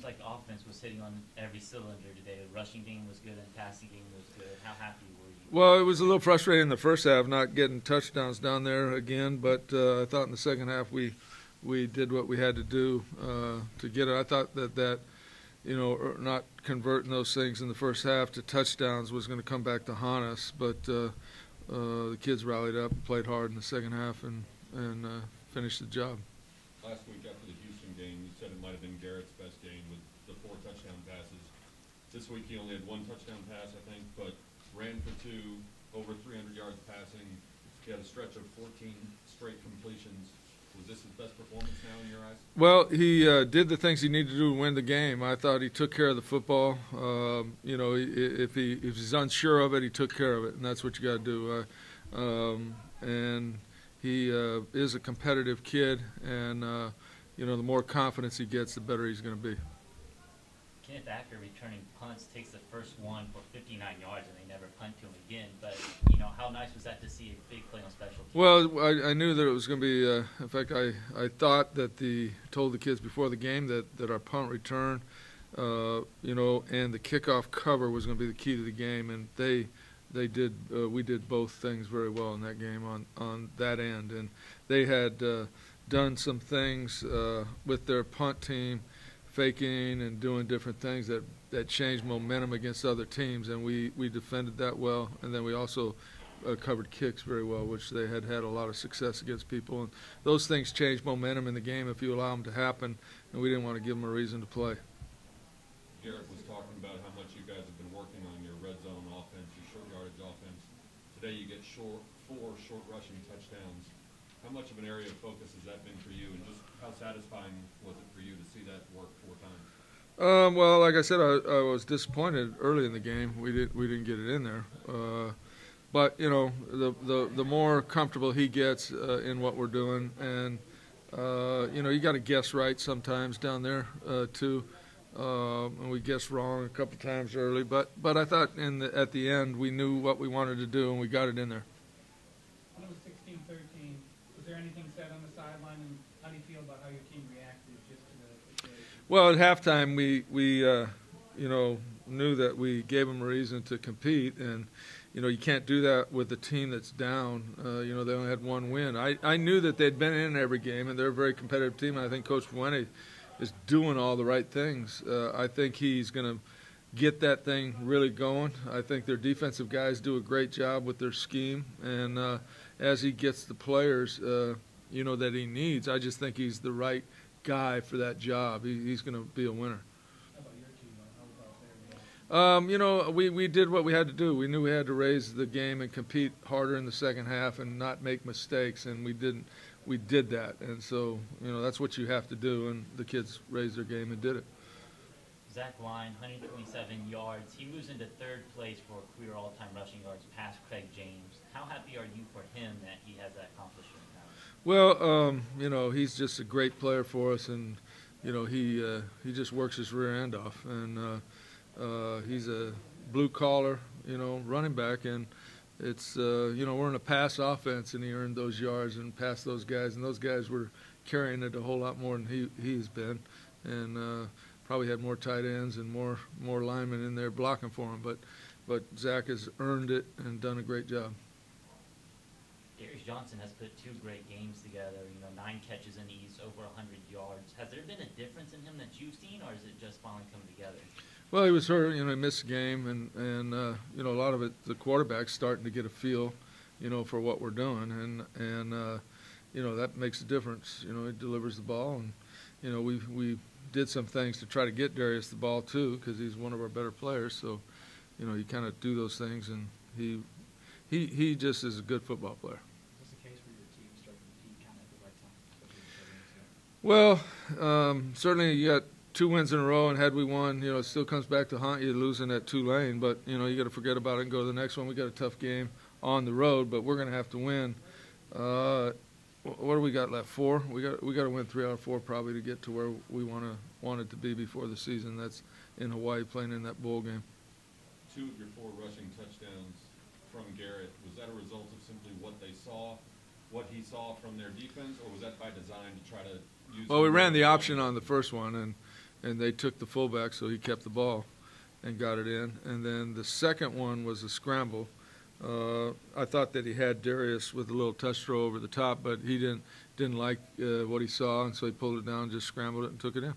seems like the offense was hitting on every cylinder today. The rushing game was good and passing game was good. How happy were you? Well, it was a little frustrating in the first half not getting touchdowns down there again, but I thought in the second half we did what we had to do to get it. I thought that not converting those things in the first half to touchdowns was going to come back to haunt us, but the kids rallied up and played hard in the second half and finished the job. Last week after the Houston game, you said it might have been Garrett's best game with the 4 touchdown passes. This week he only had 1 touchdown pass, I think, but ran for 2, over 300 yards passing. He had a stretch of 14 straight completions. Was this his best performance now in your eyes? Well, he did the things he needed to do to win the game. I thought he took care of the football. If he's unsure of it, he took care of it, and that's what you got to do. And he is a competitive kid, and the more confidence he gets, the better he's going to be. Kenneth Acker returning punts takes the first one for 59 yards, and they never punt to him again. But how nice was that to see a big play on special teams? Well, I knew that it was going to be. In fact, I thought that told the kids before the game that our punt return, and the kickoff cover was going to be the key to the game, and they did. We did both things very well in that game on that end, and they had done some things with their punt team, faking and doing different things that changed momentum against other teams, and we defended that well, and then we also covered kicks very well, which they had a lot of success against people, and those things change momentum in the game if you allow them to happen, and we didn't want to give them a reason to play. Garrett was talking about how much you guys have been working on your red zone offense, your short yardage offense. Today you get 4 short rushing touchdowns. How much of an area of focus has that been for you, and just how satisfying was it for you to see that work 4 times? Well, like I said, I was disappointed early in the game. We didn't get it in there. But the more comfortable he gets in what we're doing, and you got to guess right sometimes down there too. And we guessed wrong a couple times early, but I thought at the end we knew what we wanted to do and we got it in there. When it was 16-13, was there anything said on the sideline, and how do you feel about how your team reacted just to the situation? Well, at halftime we knew that we gave them a reason to compete, and you can't do that with a team that's down. They only had 1 win. I knew that they'd been in every game, and they're a very competitive team. And I think Coach Fuente is doing all the right things. I think he's going to get that thing really going. I think their defensive guys do a great job with their scheme, and as he gets the players, that he needs, I just think he's the right guy for that job. He's going to be a winner. How about your team? How about their reaction? We did what we had to do. We knew we had to raise the game and compete harder in the second half and not make mistakes, and we didn't. We did that, and so that's what you have to do. And the kids raised their game and did it. Zach Line, 127 yards. He moves into 3rd place for career all-time rushing yards past Craig James. How happy are you for him that he has that accomplishment now? Well, he's just a great player for us, and he just works his rear end off, and he's a blue collar, running back, and it's we're in a pass offense, and he earned those yards and passed those guys, and those guys were carrying it a whole lot more than he's been, and probably had more tight ends and more linemen in there blocking for him, but Zach has earned it and done a great job. Darius Johnson has put 2 great games together, 9 catches in the East, over 100 yards. Has there been a difference in him that you've seen, or is it just finally come together? Well, he was hurt, he missed a game, and a lot of it, the quarterback's starting to get a feel, for what we're doing, and that makes a difference. He delivers the ball, and we did some things to try to get Darius the ball too, because he's one of our better players. So, you kind of do those things, and he just is a good football player. Was the case where your team started to compete kind of at the right time? Well, certainly you got 2 wins in a row, and had we won, it still comes back to haunt you losing at Tulane. But you got to forget about it and go to the next one. We got a tough game on the road, but we're going to have to win. What do we got left? 4. We got to win 3 out of 4 probably to get to where we want it to be before the season. That's in Hawaii, playing in that bowl game. 2 of your 4 rushing touchdowns from Garrett, was that a result of simply what he saw from their defense, or was that by design to try to use? Well, we ran the option on the first one, and they took the fullback, so he kept the ball and got it in. And then the second one was a scramble. I thought that he had Darius with a little touch throw over the top, but he didn't like what he saw, and so he pulled it down, just scrambled it, and took it in.